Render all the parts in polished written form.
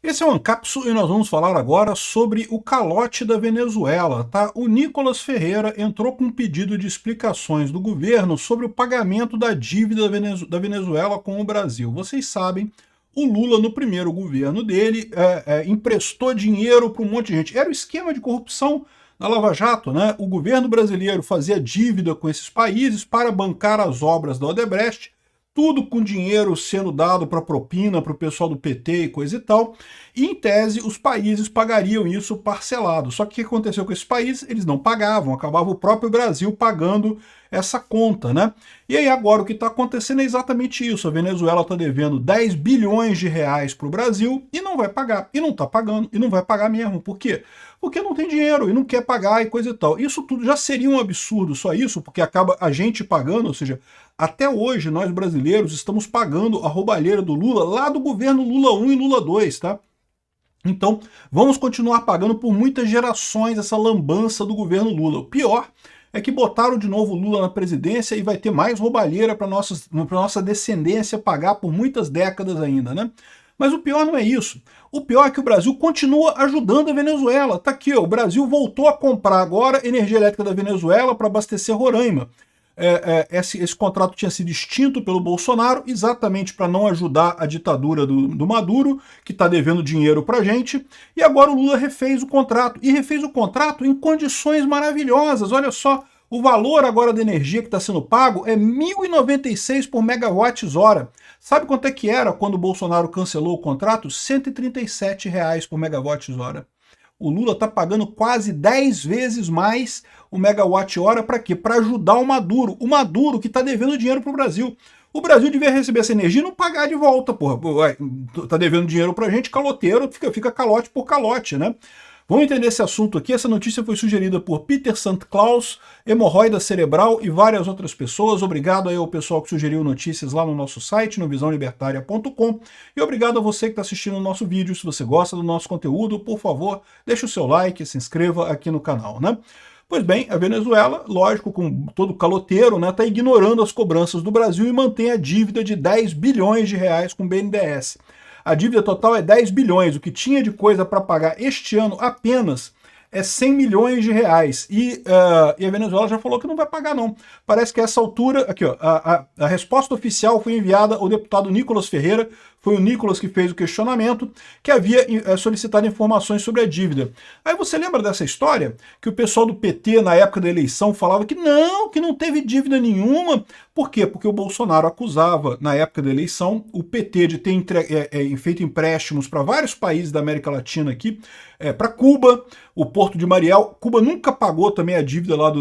Esse é o Ancapsu e nós vamos falar agora sobre o calote da Venezuela, tá? O Nicolas Ferreira entrou com um pedido de explicações do governo sobre o pagamento da dívida da Venezuela com o Brasil. Vocês sabem, o Lula, no primeiro governo dele, emprestou dinheiro para um monte de gente. Era o esquema de corrupção da Lava Jato, né? O governo brasileiro fazia dívida com esses países para bancar as obras da Odebrecht, tudo com dinheiro sendo dado para propina, para o pessoal do PT e coisa e tal, e em tese os países pagariam isso parcelado. Só que o que aconteceu com esses países? Eles não pagavam, acabava o próprio Brasil pagando essa conta, né? E aí agora o que está acontecendo é exatamente isso, a Venezuela está devendo 10 bilhões de reais para o Brasil e não vai pagar, e não está pagando, e não vai pagar mesmo. Por quê? Porque não tem dinheiro e não quer pagar e coisa e tal. Isso tudo já seria um absurdo, só isso, porque acaba a gente pagando, ou seja, até hoje nós brasileiros estamos pagando a roubalheira do Lula lá do governo Lula 1 e Lula 2, tá? Então, vamos continuar pagando por muitas gerações essa lambança do governo Lula. O pior é que botaram de novo o Lula na presidência e vai ter mais roubalheira para nossa descendência pagar por muitas décadas ainda, né? Mas o pior não é isso. O pior é que o Brasil continua ajudando a Venezuela. Tá aqui, ó, o Brasil voltou a comprar agora energia elétrica da Venezuela para abastecer Roraima. Esse contrato tinha sido extinto pelo Bolsonaro, exatamente para não ajudar a ditadura do Maduro, que está devendo dinheiro para a gente, e agora o Lula refez o contrato, e refez o contrato em condições maravilhosas. Olha só, o valor agora da energia que está sendo pago é 1.096 por megawatts-hora. Sabe quanto é que era quando o Bolsonaro cancelou o contrato? R$ 137 por megawatts-hora. O Lula está pagando quase 10 vezes mais o megawatt-hora para quê? Para ajudar o Maduro que está devendo dinheiro para o Brasil. O Brasil devia receber essa energia e não pagar de volta, porra. Tá devendo dinheiro para a gente, caloteiro, fica calote por calote, né? Vamos entender esse assunto aqui. Essa notícia foi sugerida por Peter St. Claus, hemorroida cerebral e várias outras pessoas. Obrigado aí ao pessoal que sugeriu notícias lá no nosso site, no visãolibertaria.com. E obrigado a você que está assistindo o nosso vídeo. Se você gosta do nosso conteúdo, por favor, deixe o seu like, se inscreva aqui no canal, né? Pois bem, a Venezuela, lógico, com todo caloteiro, né, está ignorando as cobranças do Brasil e mantém a dívida de 10 bilhões de reais com o BNDES. A dívida total é 10 bilhões, o que tinha de coisa para pagar este ano apenas é 100 milhões de reais. E a Venezuela já falou que não vai pagar não. Parece que a essa altura, aqui ó, a resposta oficial foi enviada ao deputado Nicolas Ferreira, foi o Nicolas que fez o questionamento, que havia solicitado informações sobre a dívida. Aí você lembra dessa história? Que o pessoal do PT, na época da eleição, falava que não teve dívida nenhuma. Por quê? Porque o Bolsonaro acusava, na época da eleição, o PT de ter feito empréstimos para vários países da América Latina aqui, para Cuba, o Porto de Mariel. Cuba nunca pagou também a dívida lá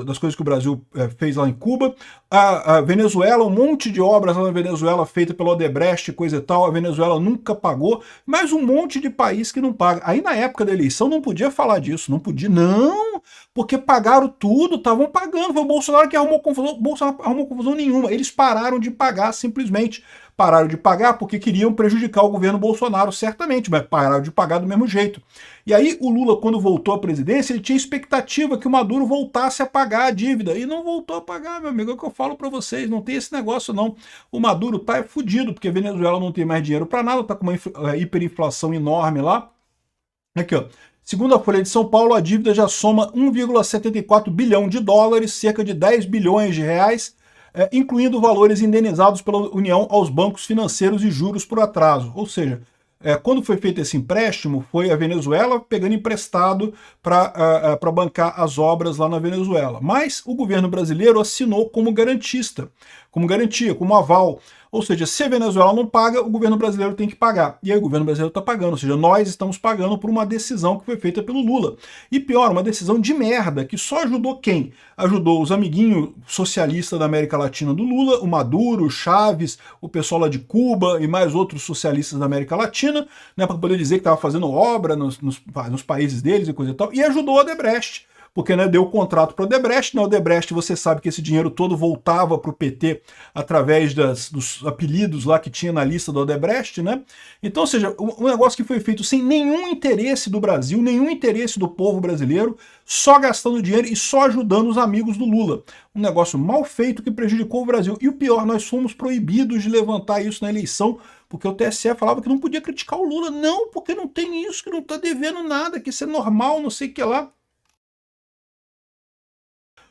das coisas que o Brasil fez lá em Cuba. A Venezuela, um monte de obras lá na Venezuela feita pela Odebrecht, coisa e tal, a Venezuela nunca pagou, mas um monte de país que não paga. Aí na época da eleição não podia falar disso, não podia, não, porque pagaram tudo, estavam pagando, foi o Bolsonaro que arrumou confusão. O Bolsonaro não arrumou confusão nenhuma, eles pararam de pagar simplesmente. Pararam de pagar porque queriam prejudicar o governo Bolsonaro, certamente, mas pararam de pagar do mesmo jeito. E aí o Lula, quando voltou à presidência, ele tinha expectativa que o Maduro voltasse a pagar a dívida, e não voltou a pagar, meu amigo, é o que eu falo para vocês, não tem esse negócio não. O Maduro tá fudido, porque a Venezuela não tem mais dinheiro para nada, tá com uma hiperinflação enorme lá. Aqui, ó. Segundo a Folha de São Paulo, a dívida já soma 1,74 bilhão de dólares, cerca de 10 bilhões de reais, incluindo valores indenizados pela União aos bancos financeiros e juros por atraso. Ou seja, quando foi feito esse empréstimo, foi a Venezuela pegando emprestado para bancar as obras lá na Venezuela. Mas o governo brasileiro assinou como garantista, como garantia, como aval. Ou seja, se a Venezuela não paga, o governo brasileiro tem que pagar. E aí o governo brasileiro está pagando, ou seja, nós estamos pagando por uma decisão que foi feita pelo Lula. E pior, uma decisão de merda, que só ajudou quem? Ajudou os amiguinhos socialistas da América Latina do Lula, o Maduro, o Chaves, o pessoal lá de Cuba e mais outros socialistas da América Latina, né, para poder dizer que estava fazendo obra nos países deles e coisa e tal, e ajudou a Odebrecht. Porque, né, deu o contrato para o Odebrecht. Na Odebrecht você sabe que esse dinheiro todo voltava para o PT através dos apelidos lá que tinha na lista do Odebrecht, né? Então, ou seja, um negócio que foi feito sem nenhum interesse do Brasil, nenhum interesse do povo brasileiro, só gastando dinheiro e só ajudando os amigos do Lula. Um negócio mal feito que prejudicou o Brasil. E o pior, nós fomos proibidos de levantar isso na eleição porque o TSE falava que não podia criticar o Lula. Não, porque não tem isso, que não está devendo nada, que isso é normal, não sei o que lá.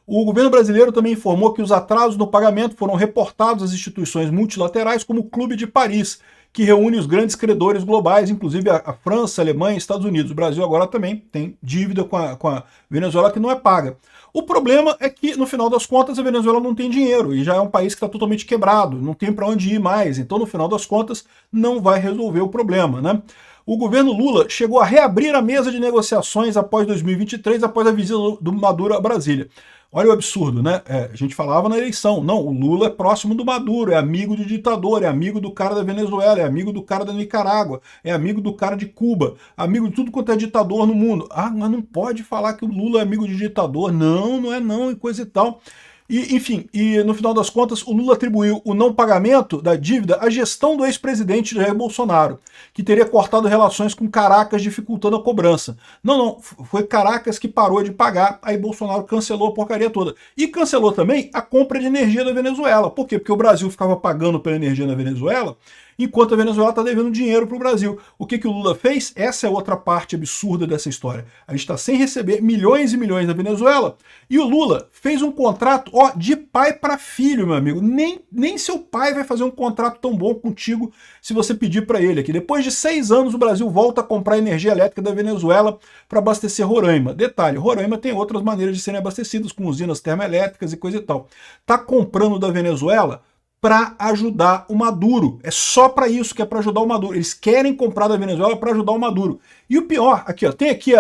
O governo brasileiro também informou que os atrasos no pagamento foram reportados às instituições multilaterais como o Clube de Paris, que reúne os grandes credores globais, inclusive a França, a Alemanha e Estados Unidos. O Brasil agora também tem dívida com a Venezuela que não é paga. O problema é que, no final das contas, a Venezuela não tem dinheiro e já é um país que está totalmente quebrado, não tem para onde ir mais. Então, no final das contas, não vai resolver o problema, né? O governo Lula chegou a reabrir a mesa de negociações após 2023, após a visita do Maduro a Brasília. Olha o absurdo, né? A gente falava na eleição, não, o Lula é próximo do Maduro, é amigo do ditador, é amigo do cara da Venezuela, é amigo do cara da Nicarágua, é amigo do cara de Cuba, amigo de tudo quanto é ditador no mundo. Ah, mas não pode falar que o Lula é amigo de ditador. Não, não é não, e coisa e tal. E, enfim, no final das contas, o Lula atribuiu o não pagamento da dívida à gestão do ex-presidente Jair Bolsonaro, que teria cortado relações com Caracas, dificultando a cobrança. Não, foi Caracas que parou de pagar, aí Bolsonaro cancelou a porcaria toda. E cancelou também a compra de energia da Venezuela. Por quê? Porque o Brasil ficava pagando pela energia na Venezuela, enquanto a Venezuela está devendo dinheiro para o Brasil. O que o Lula fez? Essa é outra parte absurda dessa história. A gente está sem receber milhões e milhões da Venezuela, e o Lula fez um contrato, ó, de pai para filho, meu amigo. Nem seu pai vai fazer um contrato tão bom contigo se você pedir para ele aqui. Depois de 6 anos, o Brasil volta a comprar energia elétrica da Venezuela para abastecer Roraima. Detalhe, Roraima tem outras maneiras de serem abastecidas, com usinas termoelétricas e coisa e tal. Tá comprando da Venezuela para ajudar o Maduro. É só para isso que é para ajudar o Maduro. Eles querem comprar da Venezuela para ajudar o Maduro. E o pior, aqui, ó, tem aqui,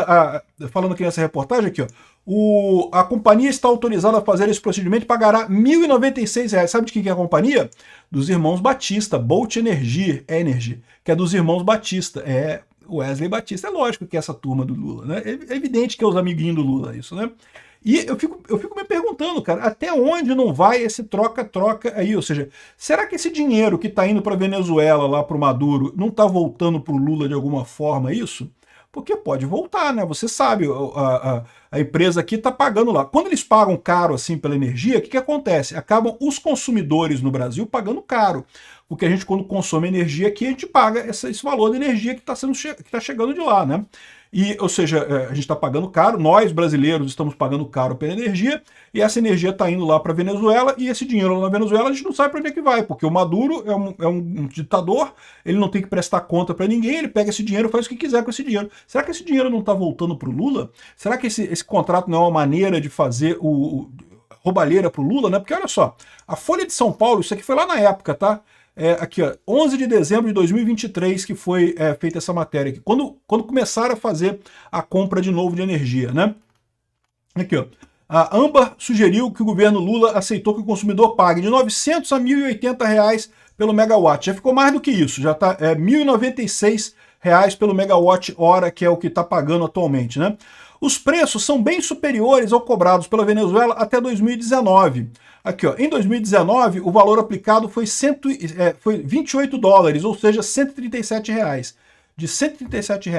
falando aqui nessa reportagem, aqui, ó, a companhia está autorizada a fazer esse procedimento e pagará R$ 1.096. Sabe de quem que é a companhia? Dos irmãos Batista, Bolt Energy, que é dos irmãos Batista. É Wesley Batista. É lógico que é essa turma do Lula, né? É evidente que é os amiguinhos do Lula, isso, né? E eu fico me perguntando, cara, até onde não vai esse troca-troca aí? Ou seja, será que esse dinheiro que está indo para a Venezuela, lá para o Maduro, não está voltando para o Lula de alguma forma isso? Porque pode voltar, né? Você sabe, a empresa aqui está pagando lá. Quando eles pagam caro assim pela energia, o que acontece? Acabam os consumidores no Brasil pagando caro. Porque a gente, quando consome energia aqui, a gente paga esse valor de energia que está chegando de lá, né? E, ou seja, a gente está pagando caro, nós brasileiros estamos pagando caro pela energia, e essa energia está indo lá para a Venezuela, e esse dinheiro lá na Venezuela a gente não sabe para onde é que vai, porque o Maduro é um ditador, ele não tem que prestar conta para ninguém, ele pega esse dinheiro e faz o que quiser com esse dinheiro. Será que esse dinheiro não está voltando para o Lula? Será que esse contrato não é uma maneira de fazer roubalheira para o Lula, né? Porque olha só, a Folha de São Paulo, isso aqui foi lá na época, tá? Aqui, ó, 11 de dezembro de 2023 que foi feita essa matéria aqui, quando começaram a fazer a compra de novo de energia, né? Aqui, ó. A Âmbar sugeriu que o governo Lula aceitou que o consumidor pague de R$ 900 a R$ 1.080 pelo megawatt. Já ficou mais do que isso, já está R$ 1.096 pelo megawatt-hora, que é o que está pagando atualmente, né? Os preços são bem superiores ao cobrados pela Venezuela até 2019. Aqui, ó, em 2019, o valor aplicado foi $28, ou seja, R$ 137. De R$ 137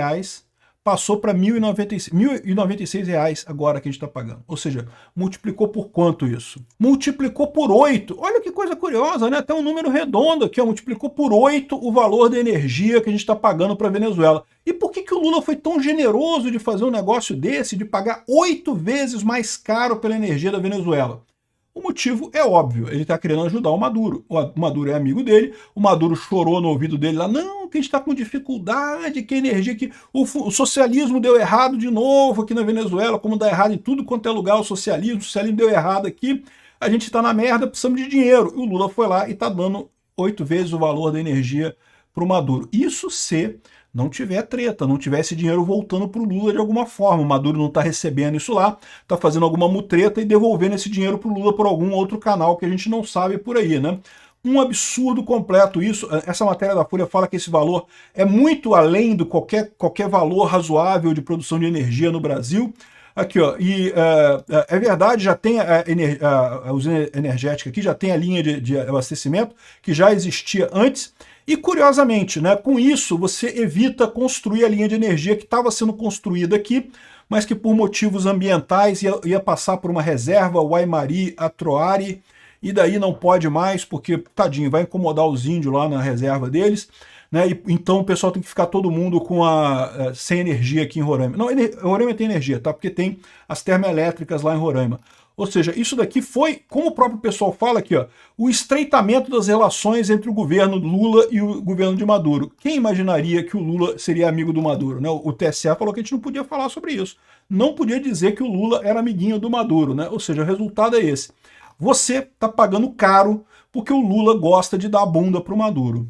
passou para R$ 1.096 agora que a gente está pagando. Ou seja, multiplicou por quanto isso? Multiplicou por 8. Olha que coisa curiosa, né? Até um número redondo aqui, ó, multiplicou por 8 o valor da energia que a gente está pagando para a Venezuela. E por que o Lula foi tão generoso de fazer um negócio desse, de pagar 8 vezes mais caro pela energia da Venezuela? O motivo é óbvio, ele está querendo ajudar o Maduro. O Maduro é amigo dele, o Maduro chorou no ouvido dele lá, não, que a gente está com dificuldade, que a energia, que o socialismo deu errado de novo aqui na Venezuela, como dá errado em tudo quanto é lugar o socialismo deu errado aqui, a gente está na merda, precisamos de dinheiro. E o Lula foi lá e está dando 8 vezes o valor da energia para o Maduro. Isso se não tiver treta, não tiver esse dinheiro voltando para o Lula de alguma forma. O Maduro não está recebendo isso lá, está fazendo alguma mutreta e devolvendo esse dinheiro para o Lula por algum outro canal que a gente não sabe por aí, né? Um absurdo completo isso. Essa matéria da Folha fala que esse valor é muito além do qualquer valor razoável de produção de energia no Brasil. Aqui, ó, e é verdade, já tem a usina energética aqui, já tem a linha de abastecimento que já existia antes. E, curiosamente, né, com isso você evita construir a linha de energia que estava sendo construída aqui, mas que por motivos ambientais ia passar por uma reserva, Guaimari, Atroari, e daí não pode mais, porque, tadinho, vai incomodar os índios lá na reserva deles, né? E, então o pessoal tem que ficar todo mundo sem energia aqui em Roraima. Não, Roraima tem energia, tá? Porque tem as termoelétricas lá em Roraima. Ou seja, isso daqui foi, como o próprio pessoal fala aqui, ó, o estreitamento das relações entre o governo Lula e o governo de Maduro. Quem imaginaria que o Lula seria amigo do Maduro, né? O TSE falou que a gente não podia falar sobre isso. Não podia dizer que o Lula era amiguinho do Maduro, né? Ou seja, o resultado é esse. Você está pagando caro porque o Lula gosta de dar a bunda para o Maduro.